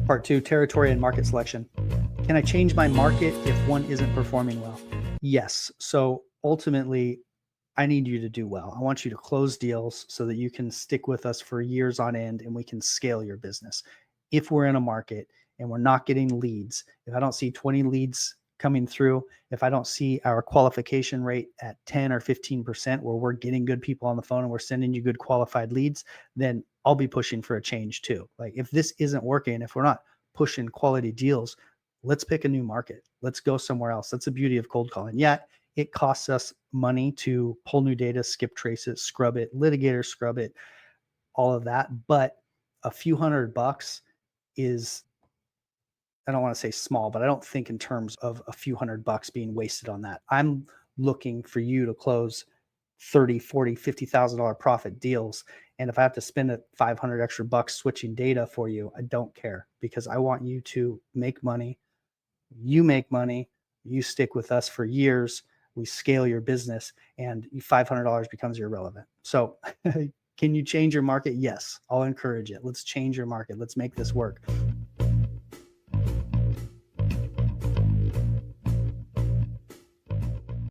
Part two, territory and market selection. Can I change my market if one isn't performing well? Yes. So ultimately, I need you to do well. I want you to close deals so that you can stick with us for years on end and we can scale your business. If we're in a market and we're not getting leads, if I don't see 20 leads coming through, if I don't see our qualification rate at 10 or 15% where we're getting good people on the phone and we're sending you good qualified leads, then I'll be pushing for a change too. Like if this isn't working, if we're not pushing quality deals, let's pick a new market. Let's go somewhere else. That's the beauty of cold calling. Yeah, it costs us money to pull new data, skip traces, scrub it, litigator scrub it, all of that. But a few $100 is, I don't want to say small, but I don't think in terms of a few $100 being wasted on that. I'm looking for you to close 30, 40, $50,000 profit deals. And if I have to spend a 500 extra bucks switching data for you, I don't care because I want you to make money. You make money, you stick with us for years, we scale your business, and $500 becomes irrelevant. So, can you change your market? Yes, I'll encourage it. Let's change your market. Let's make this work.